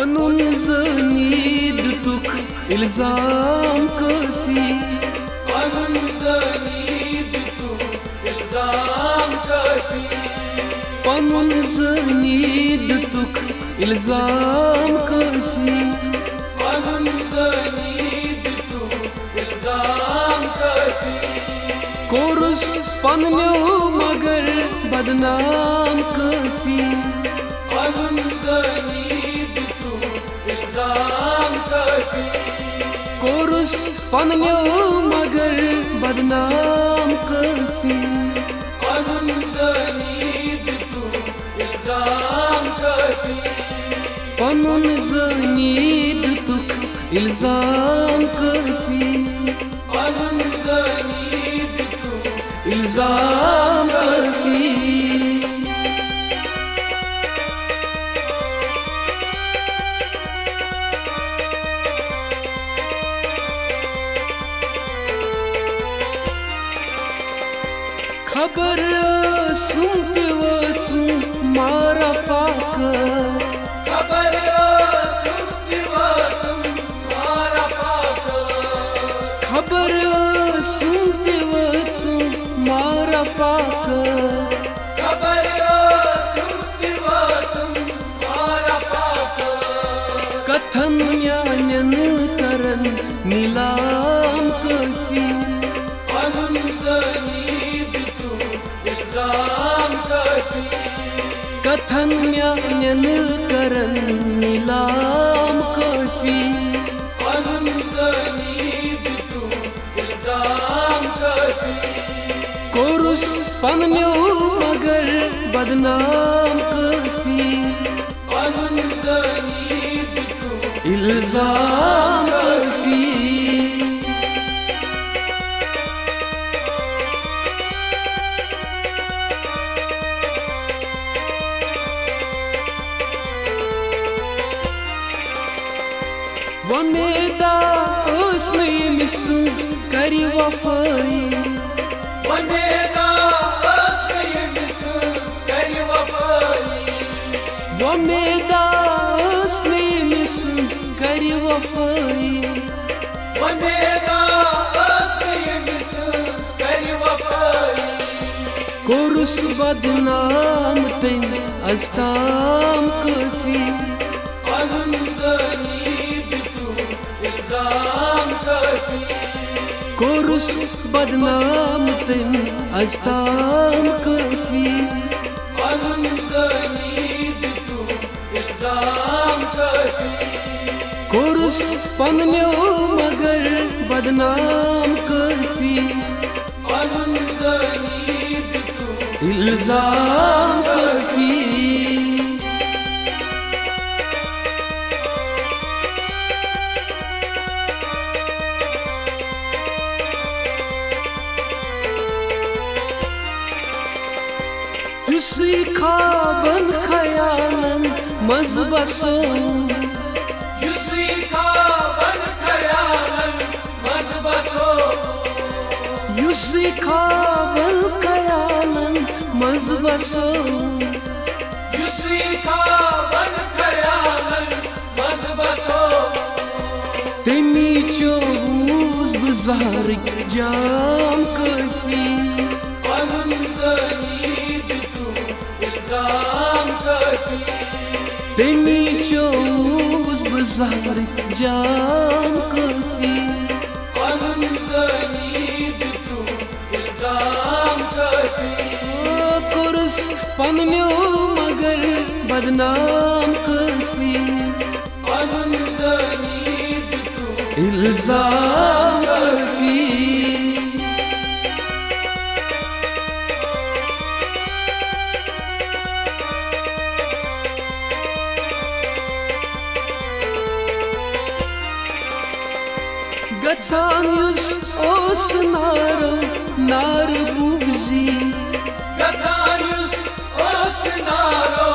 पनुन ज़नीद तुक इल्ज़ाम काफ़ी, पनुन ज़नीद तुक इल्ज़ाम काफ़ी, पनुन ज़नीद तुक इल्ज़ाम काफ़ी, पनुन ज़नीद तुक इल्ज़ाम काफ़ी। कोरुस पन्न्यो मगर बदनाम काफ़ी, पनुन ज़नीद तुक इल्ज़ाम काफ़ी, कोरुस पन्न्यो मगर बदनाम काफ़ी, पनुन ज़नीद तुक इल्ज़ाम काफ़ी, पनुन ज़नीद तुक इल्ज़ाम काफ़ी, पनुन ज़नीद तुक इल्ज़ाम काफ़ी। खबर सुनते वचूं मारा फाकर, खबर सुनते वचूं मारा फाकर, खबर सुनते वचूं मारा फाकर, खबर सुनते वचूं मारा फाकर। कथन म्यानन करन नीलाम काफ़ी, पनुन ज़नीद तुक इल्ज़ाम काफ़ी, कथन म्यानन करन नीलाम काफ़ी, पनुन ज़नीद तुक इल्ज़ाम काफ़ी, कोरुस पन्न्यो मगर बदनाम काफ़ी, पनुन ज़नीद तुक इल्ज़ाम काफ़ी। वमेदा उसमें मिसुज करी वफ़ाई, वमेदा उसमें मिसुज करी वफ़ाई, वमेदा उसमें मिसुज करी वफ़ाई, वमेदा उसमें मिसुज करी वफ़ाई। कोरुस बदनाम तेन अस्ताम काफ़ी, पनुन ज़नीद तुक इल्ज़ाम काफ़ी, कोरुस बदनाम तेन अस्ताम काफ़ी, पनुन ज़नीद तुक इल्ज़ाम काफ़ी, कोरुस पन्न्यो मगर बदनाम काफ़ी, पनुन ज़नीद तुक इल्ज़ाम काफ़ी। युसी खाबन खयालन मज़ बसो, युसी खाबन खयालन मज़ बसो, युसी खाबन खयालन मज़ बसो, युसी खाबन खयालन मज़ बसो। तेमी चोज गुज़ारिक जाम काफ़ी, पनुन ज़नीद तुक इल्ज़ाम काफ़ी, तेमी चोज गुज़ारिक जाम काफ़ी, पनुन ज़नीद तुक इल्ज़ाम काफ़ी, कोरुस पन्न्यो मगर बदनाम काफ़ी, पनुन ज़नीद तुक इल्ज़ाम काफ़ी। गच्छान युस ओस नारो नार बुगजी, गच्छान युस ओस नारो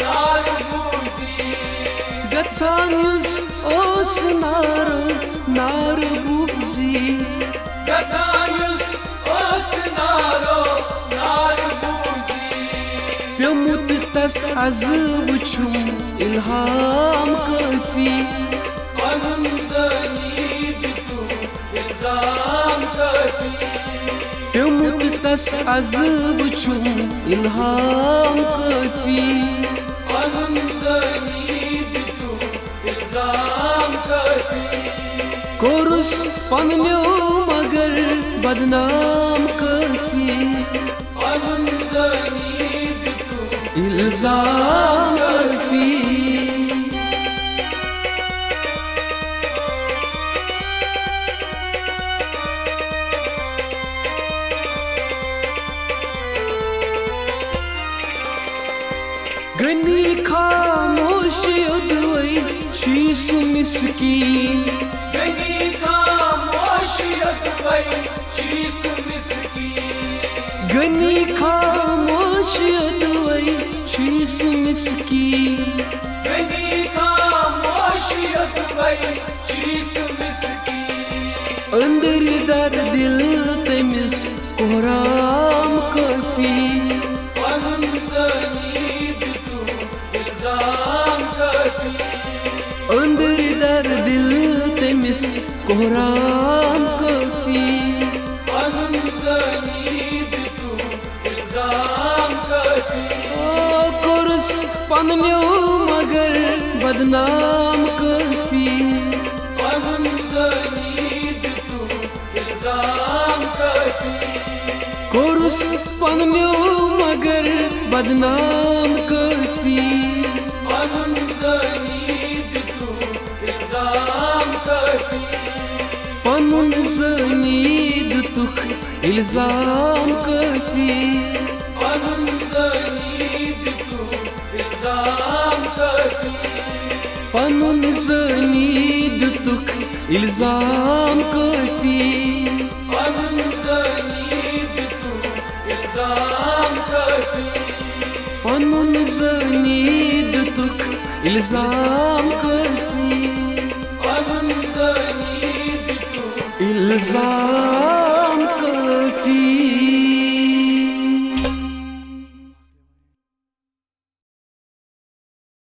नार बुगजी, गच्छान युस ओस नारो नार बुगजी, गच्छान युस ओस नारो नार बुगजी। प्यमुत तस अज़ वुचुम इल्हाम काफ़ी, तस az वुचुम इल्हाम काफी पनुन ज़नी दितु इल्ज़ाम काफी कोरुस पन्न्यो मगर बदनाम काफी पनुन ज़नी दितु इल्जाम काफी गनी खामोश युद्वई शीस मिस्कीन गनी खामोशियत वही शीस मिस्कीन गनी खामोश युद्वई शीस मिस्कीन गनी खामोशियत वही शीस मिस्कीन अंदर दर दिल तमिस कोहराम काफी पनुन ज़नी दितु इल्ज़ाम काफी अंदर दर दिल तमिस कोहराम काफी पनुन ज़नी दितु इल्ज़ाम काफी कोरस पन्न्यो मगर बदनाम काफी पनुन ज़नी दितु इल्ज़ाम काफी कोरस पन्न्यो मगर बदनाम काफी पनुन ज़नी दितु इल्ज़ाम काफी पनुन ज़नी दुतुख इल्जाम काफी पनुन ज़नी दितु इल्ज़ाम काफी पनुन ज़नी दुतुख इल्जाम काफी पनुन ज़नी दितु इल्ज़ाम काफी पनुन ज़नी दुतुख इल्जाम काफी पनुन ज़नी दितु इल्जाम